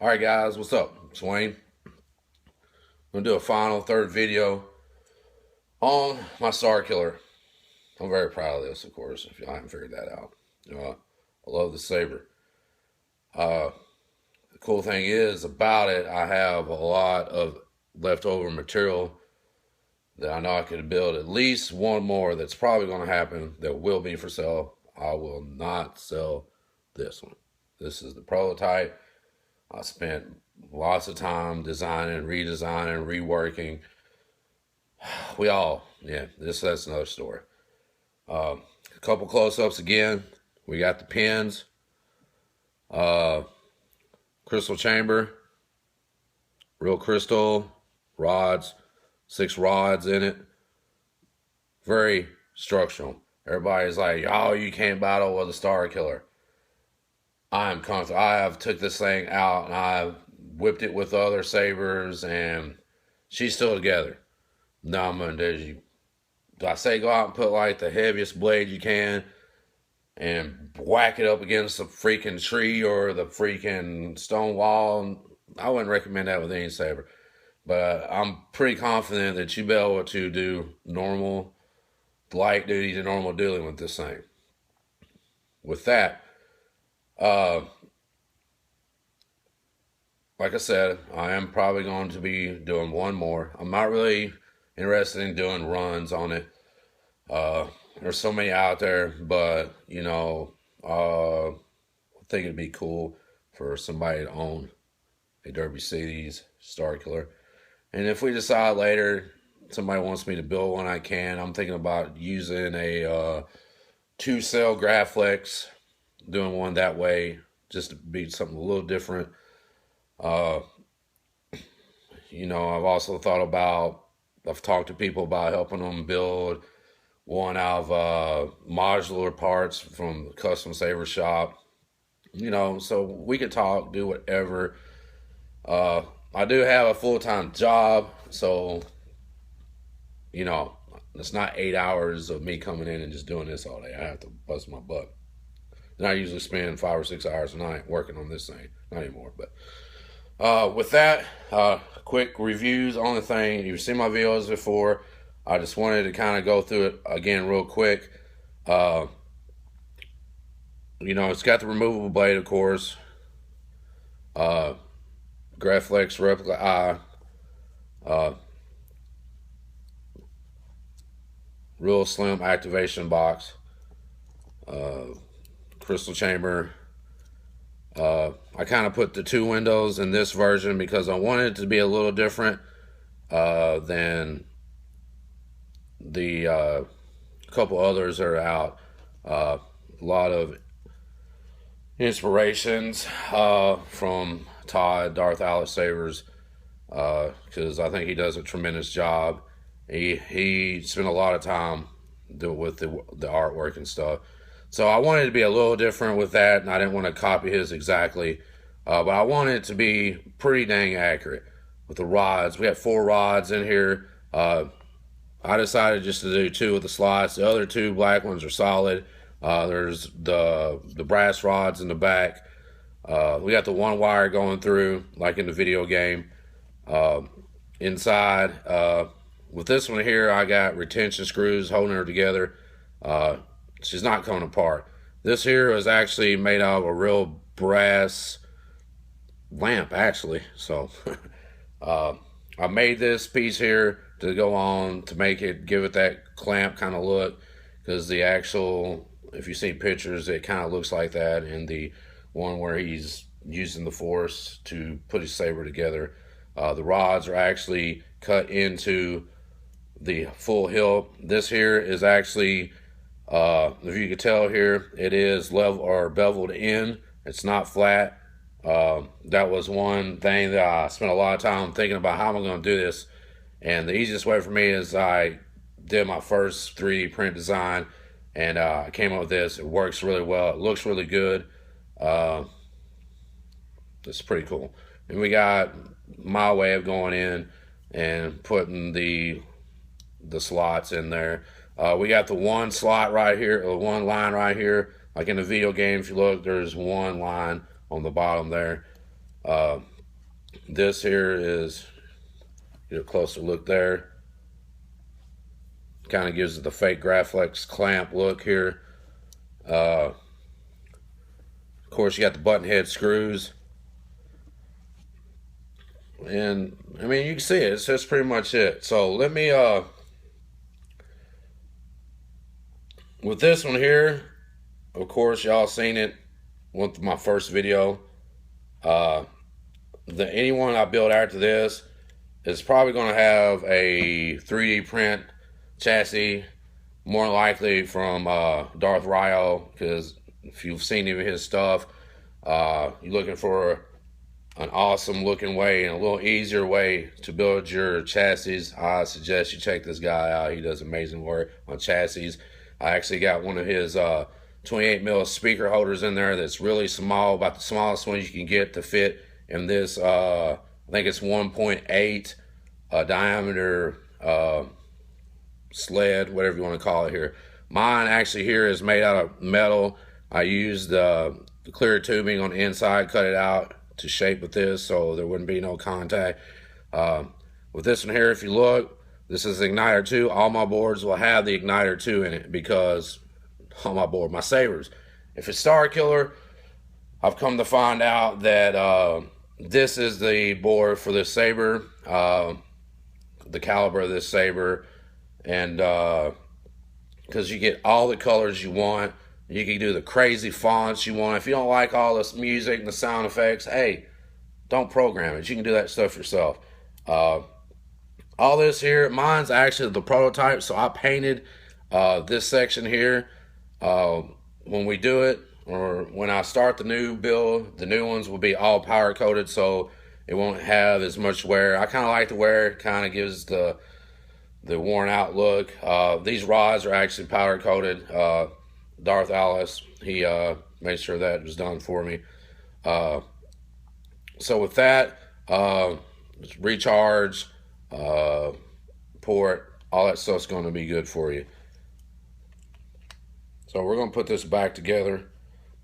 Alright guys, what's up? It's Wayne. I'm going to do a final third video on my Starkiller. I'm very proud of this, of course, if you haven't figured that out. I love the Saber. The cool thing is about it, I have a lot of leftover material that I know I could build at least one more that's probably going to happen that will be for sale. I will not sell this one. This is the prototype. I spent lots of time designing, redesigning, reworking. That's another story. A couple close-ups again. We got the pins, crystal chamber, real crystal, rods, 6 rods in it. Very structural. Everybody's like, oh, you can't battle with a Starkiller. I'm comfortable. I have took this thing out and I've whipped it with other Sabers and she's still together. Now I'm gonna do I say go out and put like the heaviest blade you can and whack it up against the freaking tree or the freaking stone wall. I wouldn't recommend that with any Saber. But I'm pretty confident that you'll be able to do normal, light duty to normal dueling with this thing. With that, like I said, I am probably going to be doing one more. I'm not really interested in doing runs on it. There's so many out there, but I think it'd be cool for somebody to own a Derby Cities Starkiller. And if we decide later somebody wants me to build one, I can. I'm thinking about using a 2-cell Graflex, doing one that way, just to be something a little different. I've also thought about, I've talked to people about helping them build one out of modular parts from the Custom Saber shop. So we could talk, do whatever. I do have a full-time job, so, it's not 8 hours of me coming in and just doing this all day. I have to bust my butt. And I usually spend 5 or 6 hours a night working on this thing. Not anymore, but with that, quick reviews on the thing. You've seen my videos before. I just wanted to kind of go through it again real quick. It's got the removable blade, of course. Graflex replica eye. Real slim activation box. Crystal chamber. I kind of put the 2 windows in this version because I wanted it to be a little different than the couple others that are out. A lot of inspirations from Todd, Darth Alice Sabers, because I think he does a tremendous job. He spent a lot of time with the artwork and stuff. So I wanted to be a little different with that, and I didn't want to copy his exactly. But I wanted it to be pretty dang accurate with the rods. We have 4 rods in here. I decided just to do 2 with the slots. The other 2 black ones are solid. There's the brass rods in the back. We got the 1 wire going through, like in the video game. Inside, with this one here, I got retention screws holding her together. She's not coming apart. This here is actually made out of a real brass lamp, actually. So I made this piece here to go on to give it that clamp kind of look, because the actual, if you see pictures, it kind of looks like that in the one where he's using the force to put his saber together. The rods are actually cut into the full hilt. This here is actually, if you can tell here, it is level or beveled in. It's not flat. That was one thing that I spent a lot of time thinking about, how am I going to do this? And the easiest way for me is I did my first 3D print design, and I came up with this. It works really well. It looks really good. It's pretty cool. And we got my way of going in and putting the slots in there. We got the 1 slot right here, or 1 line right here. Like in the video game, if you look, there's 1 line on the bottom there. This here is, get a closer look there. Kind of gives it the fake Graflex clamp look here. Of course, you got the button head screws. And, I mean, you can see it. It's just pretty much it. So, let me, with this one here, of course, y'all seen it with my first video. Anyone I build after this is probably going to have a 3D print chassis, more likely from Darth Ryo, because if you've seen any of his stuff, you're looking for an awesome looking way and a little easier way to build your chassis, I suggest you check this guy out. He does amazing work on chassis. I actually got one of his 28mm speaker holders in there that's really small, about the smallest one you can get to fit in this, I think it's 1.8 diameter sled, whatever you want to call it here. Mine actually here is made out of metal. I used the clear tubing on the inside, cut it out to shape with this so there wouldn't be no contact. With this one here, if you look, this is Igniter2. All my boards will have the Igniter2 in it because on my board, my Sabers. If it's Starkiller, I've come to find out that this is the board for this Saber, the caliber of this Saber, and because you get all the colors you want. You can do the crazy fonts you want. If you don't like all this music and the sound effects, hey, don't program it. You can do that stuff yourself. All this here, mine's actually the prototype, so I painted this section here. When we do it, or when I start the new build, the new ones will be all powder coated, so it won't have as much wear. I kind of like the wear. It kind of gives the worn out look. These rods are actually powder coated. Darth Alice, he made sure that was done for me. So with that, recharge, port, all that stuff's going to be good for you. So we're going to put this back together.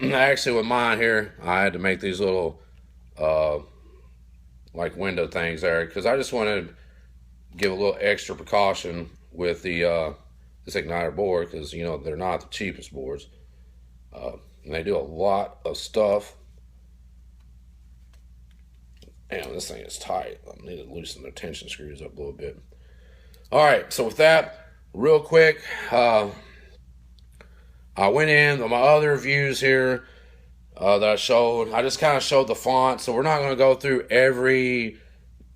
Actually, with mine here, I had to make these little like window things there because I just wanted to give a little extra precaution with the this Igniter board, because you know they're not the cheapest boards, and they do a lot of stuff. Damn, this thing is tight. I need to loosen the tension screws up a little bit. All right, so with that, real quick, I went in on my other views here that I showed. I just kind of showed the font, so we're not going to go through every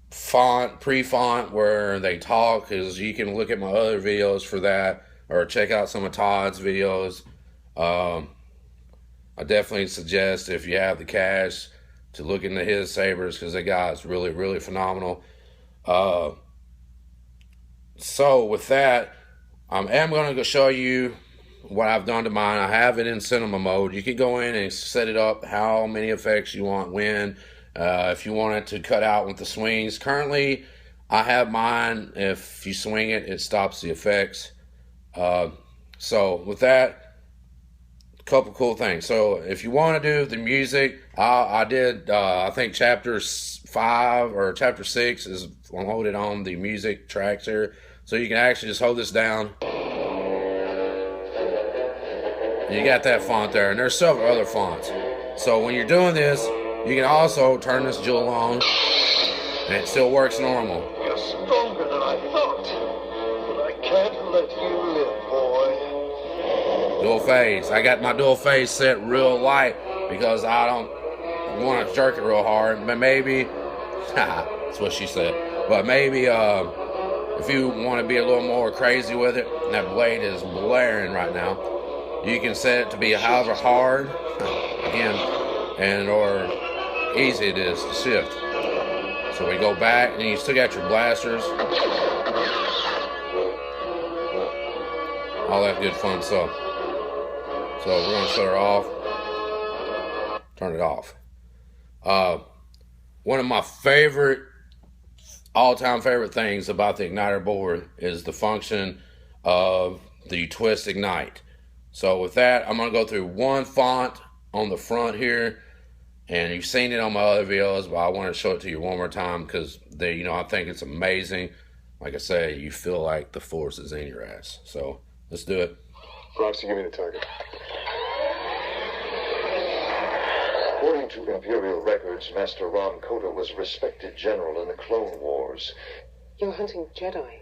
font, pre-font where they talk, because you can look at my other videos for that, or check out some of Todd's videos. I definitely suggest, if you have the cash, to look into his Sabers, because that guy is really, really phenomenal. So with that, I am going to show you what I've done to mine. I have it in cinema mode. You can go in and set it up how many effects you want when. If you want it to cut out with the swings. Currently, I have mine, if you swing it, it stops the effects. So with that, a couple cool things. So if you want to do the music, I did, I think chapter 5 or chapter 6 is loaded on the music tracks here. So you can actually just hold this down. And you got that font there, and there's several other fonts. So when you're doing this, you can also turn this jewel on, and it still works normal. You're stronger than I thought, but I can't let you live, boy. Dual phase. I got my dual phase set real light because I don't want to jerk it real hard. But maybe, that's what she said. But maybe if you want to be a little more crazy with it, and that blade is blaring right now, you can set it to be however hard, again, and or easy it is to shift. So we go back, and you still got your blasters, all that good fun stuff. So we're going to shut her off, turn it off. One of my favorite, all-time favorite things about the Igniter board is the function of the twist ignite. So with that, I'm going to go through one font on the front here. And you've seen it on my other videos, but I want to show it to you one more time because I think it's amazing. Like I say, you feel like the force is in your ass. So let's do it. Proxy, give me the target. According to Imperial records, Master Ron Kota was a respected general in the Clone Wars. You're hunting Jedi.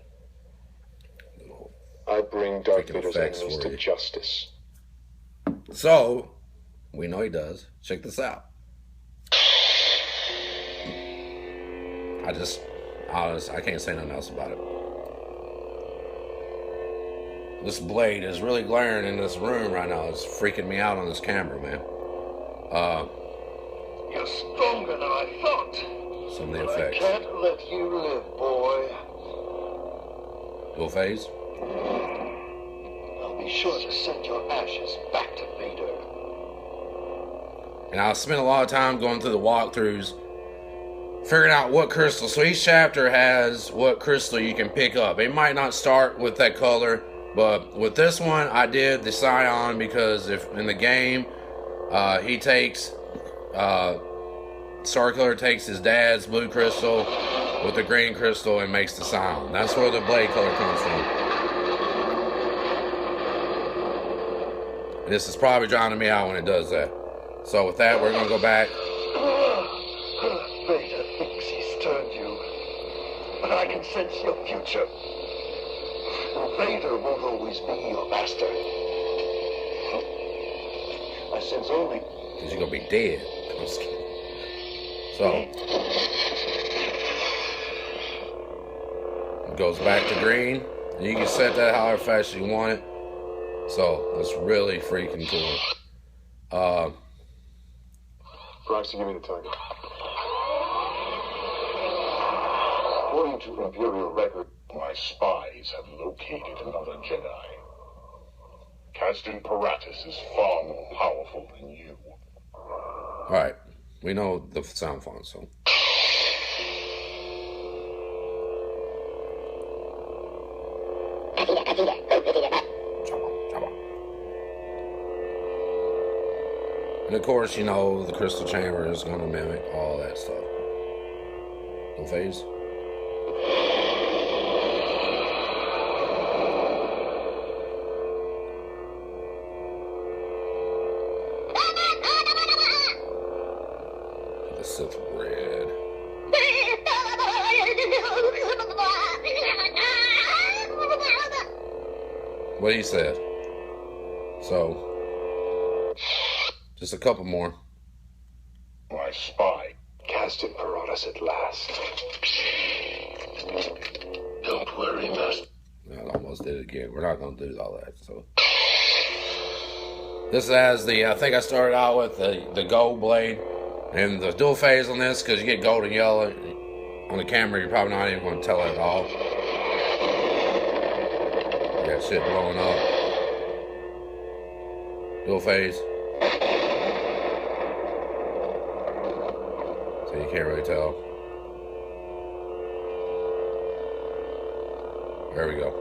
I bring Darth Vader's enemies to justice. So, we know he does. Check this out. I can't say nothing else about it. This blade is really glaring in this room right now. It's freaking me out on this camera, man. You're stronger than I thought. Some of the but effects. I can't let you live, boy. Dual phase. I'll be sure to send your ashes back to Vader. And I spent a lot of time going through the walkthroughs, figuring out what crystal. So each chapter has what crystal you can pick up. It might not start with that color, but with this one, I did the Scion because if in the game, he takes, Starkiller takes his dad's blue crystal with the green crystal and makes the Scion. That's where the blade color comes from. And this is probably drowning me out when it does that. So with that, we're going to go back. Vader thinks he's turned you, but I can sense your future. Vader won't always be your master. I sense only... Because you're going to be dead. I'm just kidding. So, it goes back to green. And you can set that however fast you want it. So, that's really freaking cool. Proxy, give me the target. According to Imperial record, my spies have located another Jedi. Casting Paratus is far more powerful than you. Alright. We know the sound font, so. And of course, the crystal chamber is going to mimic all that stuff. No phase. The Sith red. What he said. So. Just a couple more. My spy casted Paratus at last. Don't worry, Master. I almost did it again. We're not going to do all that. So this has the. I think I started out with the gold blade and the dual phase on this because you get gold and yellow on the camera. You're probably not even going to tell it at all. You got shit blowing up. Dual phase. You can't really tell. There we go.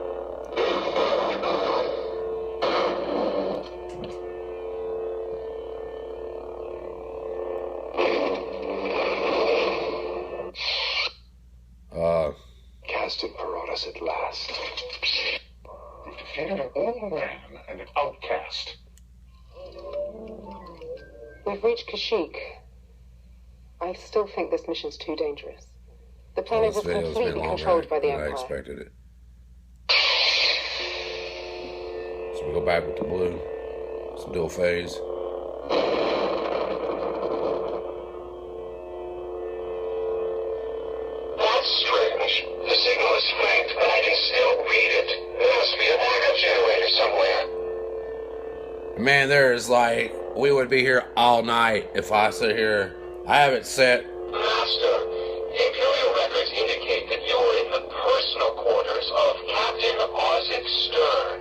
Casting Paratus at last. You've defeated an old man and an outcast. We've reached Kashyyyk. I still think this mission's too dangerous. The planet was completely controlled by the Empire. I expected it. So we go back with the blue. It's a dual phase. That's strange. The signal is faint, but I can still read it. There must be a backup generator somewhere. Man, there's we would be here all night if I sit here. I have it set. Master, Imperial records indicate that you're in the personal quarters of Captain Ozzy Stern.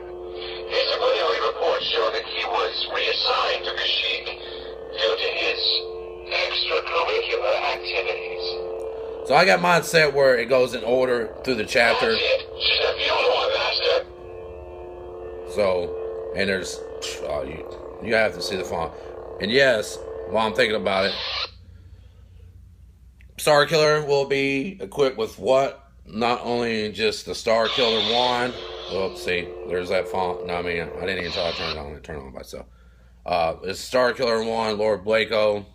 Disciplinary reports show that he was reassigned to Kashyyyk due to his extracurricular activities. So I got mine set where it goes in order through the chapter. That's it. Just if you want, Master. So, and there's, you have to see the font. And yes, while I'm thinking about it, Starkiller will be equipped with what? Not only just the Starkiller 1. Oh, see, there's that font. No, I mean, I didn't even try to turn it on. It turned on by itself. It's Starkiller 1, Lordblakos.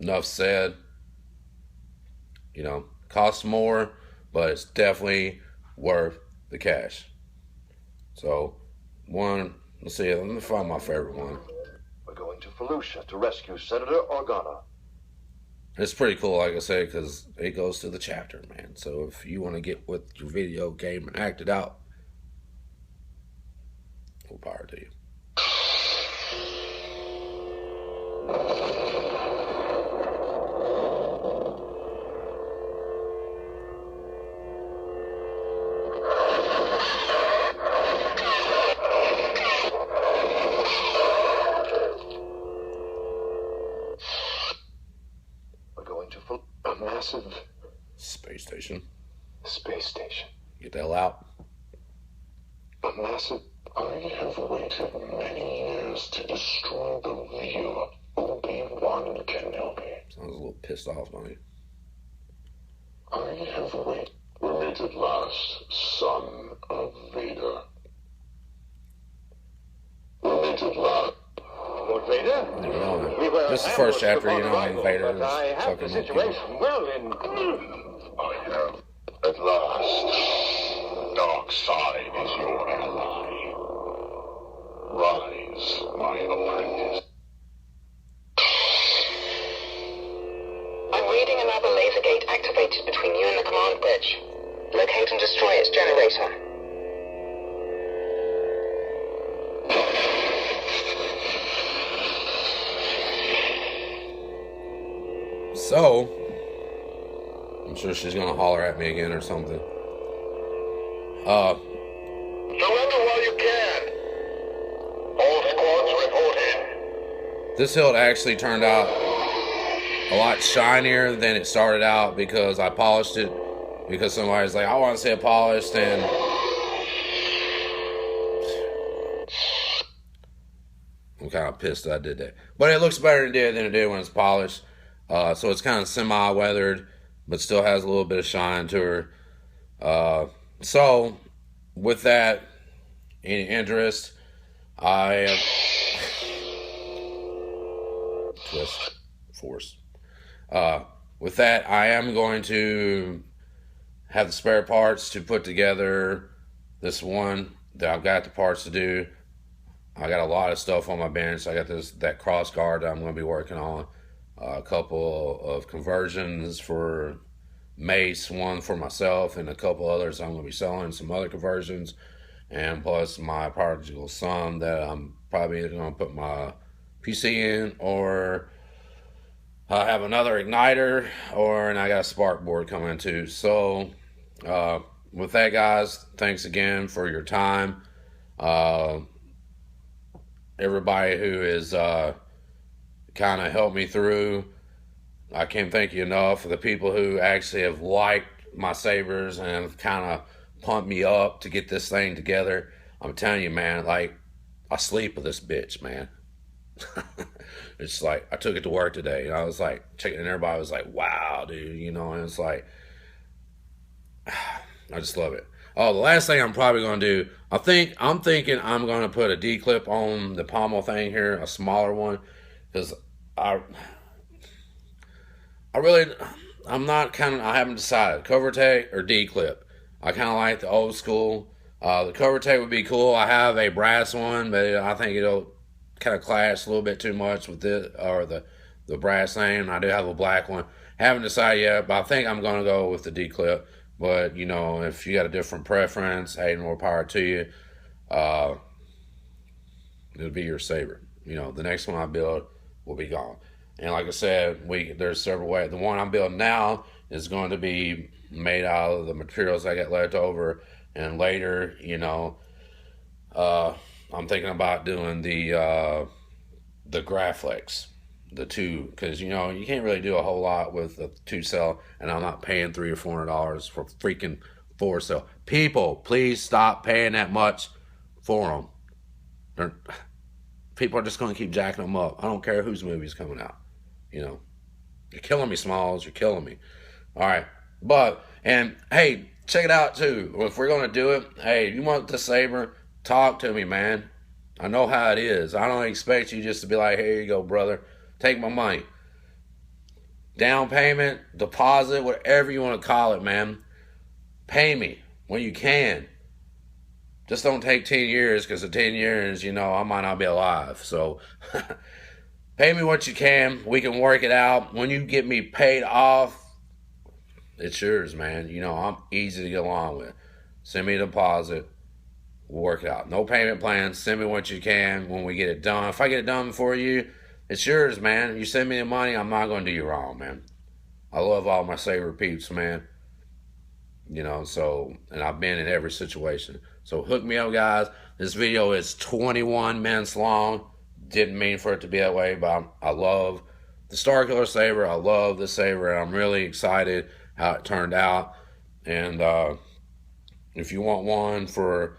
Enough said. You know, costs more, but it's definitely worth the cash. So, one, let's see, let me find my favorite one. We're going to Felucia to rescue Senator Organa. It's pretty cool, like I said, because it goes to the chapter, man. So if you want to get with your video game and act it out, more power to you. Massive space station. Get the hell out. A massive. I have waited many years to destroy the real Obi-Wan Kenobi. Sounds a little pissed off, don't you? I have waited. We meet at last, son of Vader. We meet at last. Lord Vader? This is the first chapter, you know, Vader is I have the situation well in. I have at last. The dark side is your ally. Rise, my apprentice. I'm reading another laser gate activated between you and the command bridge. Locate and destroy its generator. So, I'm sure she's gonna holler at me again or something. Surrender while you can. All squads report in. This hilt actually turned out a lot shinier than it started out because I polished it. Because somebody's like, I want to see it polished, and I'm kind of pissed that I did that. But it looks better than it did when it's polished. So it's kind of semi-weathered, but still has a little bit of shine to her. So, with that, any interest, I twist, force. With that, I am going to have the spare parts to put together this one that I've got the parts to do. I got a lot of stuff on my bench. I got that cross guard that I'm going to be working on. A couple of conversions for Mace, one for myself, and a couple others I'm going to be selling, some other conversions, and plus my prodigal son that I'm probably either going to put my PC in, or I have another Igniter, and I got a Spark board coming too. So, with that, guys, thanks again for your time. Everybody who is kind of helped me through. I can't thank you enough for the people who actually have liked my Sabers and kind of pumped me up to get this thing together. I'm telling you, man, like, I sleep with this bitch, man. It's like, I took it to work today, and I was like, checking, and everybody was like, wow, dude, you know, and it's like, I just love it. Oh, the last thing I'm probably going to do, I'm thinking I'm going to put a D-clip on the pommel thing here, a smaller one, because I haven't decided, cover tape or D-clip. I kind of like the old school. The cover tape would be cool. I have a brass one, but I think it'll kind of clash a little bit too much with it, or the brass thing. I do have a black one. Haven't decided yet, but I think I'm going to go with the D-clip. But, you know, if you got a different preference, hey, more power to you. It'll be your Saber. You know, the next one I build will be gone. And like I said, there's several ways. The one I'm building now is going to be made out of the materials I got left over. And later, you know, I'm thinking about doing the Graphics, the two, because, you know, you can't really do a whole lot with a 2-cell, and I'm not paying $300 or $400 for freaking 4-cell. People, please stop paying that much for them. People are just going to keep jacking them up. I don't care whose movie's coming out, you know. You're killing me, Smalls. You're killing me. All right. But, and hey, check it out too. If we're going to do it, hey, you want the Saber, talk to me, man. I know how it is. I don't expect you just to be like, here you go, brother. Take my money. Down payment, deposit, whatever you want to call it, man. Pay me when you can. Just don't take 10 years, because in 10 years, you know, I might not be alive. So, pay me what you can. We can work it out. When you get me paid off, it's yours, man. You know, I'm easy to get along with. Send me a deposit. We'll work it out. No payment plans. Send me what you can when we get it done. If I get it done before you, it's yours, man. You send me the money, I'm not going to do you wrong, man. I love all my Saber peeps, man. You know, so, and I've been in every situation. So hook me up, guys. This video is 21 minutes long. Didn't mean for it to be that way, but I love the Starkiller Saber. I love the Saber. I'm really excited how it turned out. And if you want one for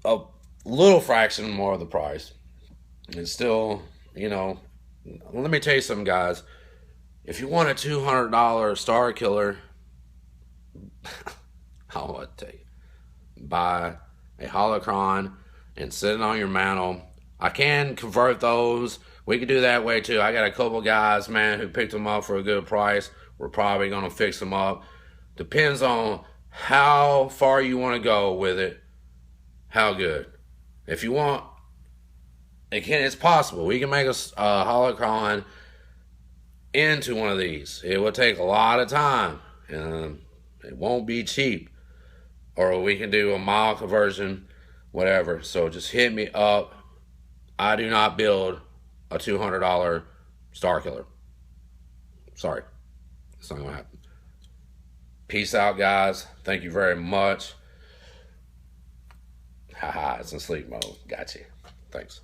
a little fraction more of the price, it's still, you know, let me tell you something, guys. If you want a $200 Starkiller, I want to tell you, buy a holocron and sit it on your mantle. I can convert those. We can do that way too. I got a couple guys, man, who picked them up for a good price. We're probably going to fix them up. Depends on how far you want to go with it. How good. If you want, it's possible. We can make a holocron into one of these. It will take a lot of time. And it won't be cheap. Or we can do a mild conversion, whatever. So just hit me up. I do not build a $200 Starkiller. Sorry. It's not going to happen. Peace out, guys. Thank you very much. Haha, it's in sleep mode. Got you. Thanks.